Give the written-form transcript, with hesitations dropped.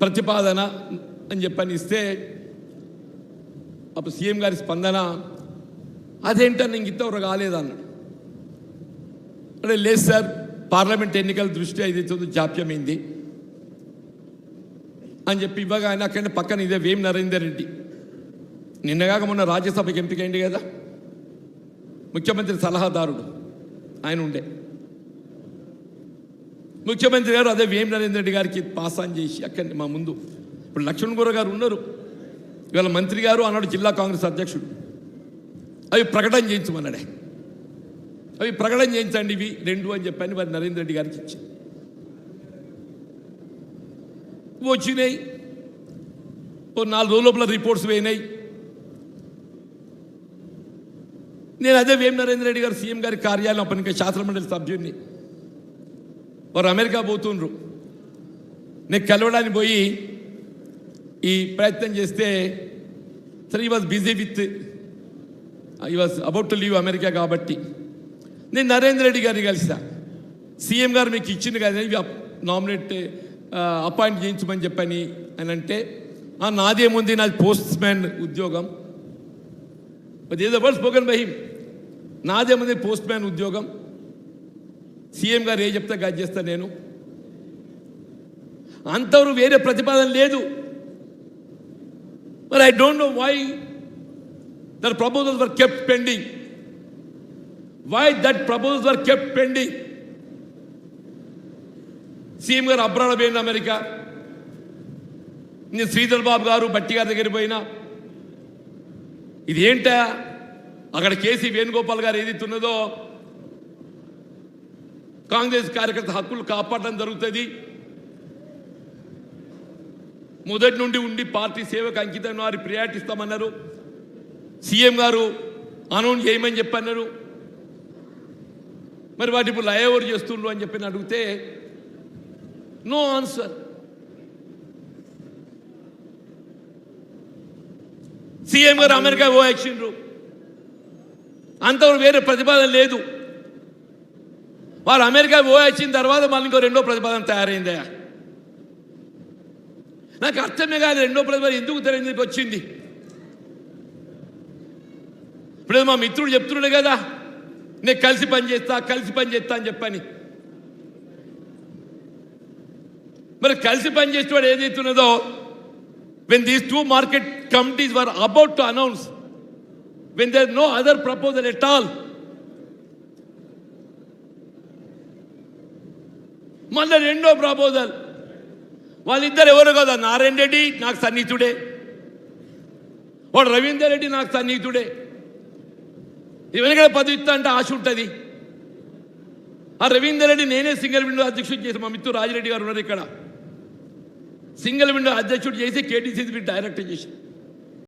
ప్రతిపాదన అని చెప్పని ఇస్తే అప్పుడు సీఎం గారి స్పందన అదేంటని ఇంక ఇంతవరకు కాలేదన్నాడు. అంటే లేదు సార్, పార్లమెంట్ ఎన్నికల దృష్ట్యా ఇది జాప్యమైంది అని చెప్పి ఇవ్వగా ఆయన అక్కడనే పక్కన ఇదే వేం నరేందర్ రెడ్డి నిన్నగాక మొన్న రాజ్యసభకి ఎంపికైంది కదా, ముఖ్యమంత్రి సలహాదారుడు ఆయన ఉండే. ముఖ్యమంత్రి గారు అదే వేం నరేందర్ రెడ్డి గారికి పాస్ ఆన్ చేసి అక్కడి మా ముందు ఇప్పుడు లక్ష్మణ్ గౌర గారు ఉన్నారు, ఇవాళ మంత్రి గారు అన్నాడు జిల్లా కాంగ్రెస్ అధ్యక్షుడు, అవి ప్రకటన చేయించమన్నాడే, అవి ప్రకటన చేయించండి ఇవి రెండు అని చెప్పని వారి నరేందర్ రెడ్డి గారికి ఇచ్చి వచ్చినాయి. ఓ 4 రోజుల లోపల రిపోర్ట్స్ పోయినాయి. నేను అదే వేం నరేందర్ రెడ్డి గారు సీఎం గారి కార్యాలయం అప్పటి ఇంకా శాసనమండలి సభ్యుడిని, వారు అమెరికా పోతుండ్రు, నేను కలవడానికి పోయి ఈ ప్రయత్నం చేస్తే సరే ఈ వాజ్ బిజీ విత్ ఈ was about to leave America కాబట్టి నేను నరేందర్ రెడ్డి గారిని కలిసా. సీఎం గారు మీకు ఇచ్చింది కదా ఇవి నామినేట్ అపాయింట్ చేయించమని చెప్పని అని అంటే నాదేముంది, నాది పోస్ట్ మ్యాన్ ఉద్యోగం, ఏదో వర్డ్ స్పోకెన్ బై హిమ్, నాదేముంది పోస్ట్ మ్యాన్ ఉద్యోగం, సీఎం గారు ఏ చెప్తే అది చేస్తా నేను, అంతవరకు వేరే ప్రతిపాదన లేదు. మరి I don't know why that proposals were kept pending, why that proposals were kept pending. CM గారు అబ్రాడ్ పోయిన అమెరికా, నేను శ్రీధర్ బాబు గారు బట్టి గారి దగ్గర పోయినా, ఇది ఏంటా అక్కడ కేసీ వేణుగోపాల్ గారు ఏదైతున్నదో కాంగ్రెస్ కార్యకర్త హక్కులు కాపాడడం జరుగుతుంది, మొదటి నుండి ఉండి పార్టీ సేవకు అంకితం వారి ప్రియారిటీ ఇస్తామన్నారు, సీఎం గారు అనౌన్స్ చేయమని చెప్పన్నారు, మరి వాటి ఇప్పుడు లయోవర్ చేస్తుండ్రు అని చెప్పి అడిగితే నో ఆన్సర్. సీఎం గారు అమెరికా పోయిండ్రు, అంతవరకు వేరే ప్రతిపాదన లేదు. వారు అమెరికా పోయొచ్చిన తర్వాత మళ్ళీ ఇంకో రెండో ప్రతిపాదన తయారైందా? నాకు అర్థమే కాదు రెండో ప్రతిపాదన ఎందుకు తెరందుకు వచ్చింది. ఇప్పుడు మా మిత్రుడు చెప్తున్నాడు కదా, నేను కలిసి పనిచేస్తా అని చెప్పని, మరి కలిసి పనిచేసేవాడు ఏదైతున్నదో when these two market committees were about to announce, when there is no other proposal at all, మళ్ళీ రెండో ప్రపోజల్, వాళ్ళిద్దరు ఎవరు కదా, నారాయణ రెడ్డి నాకు సన్నిహితుడే, వాడు రవీందర్ రెడ్డి నాకు సన్నిహితుడే, ఎవరికైనా పదవి ఇస్తా అంటే ఆశ ఉంటుంది. ఆ రవీందర్ రెడ్డి నేనే సింగిల్ విండో అధ్యక్షుడు చేసి, మా మిత్రుడు రాజిరెడ్డి గారు ఉన్నారు ఇక్కడ, సింగిల్ విండో అధ్యక్షుడు చేసి కేటీసీ డైరెక్టర్ చేసి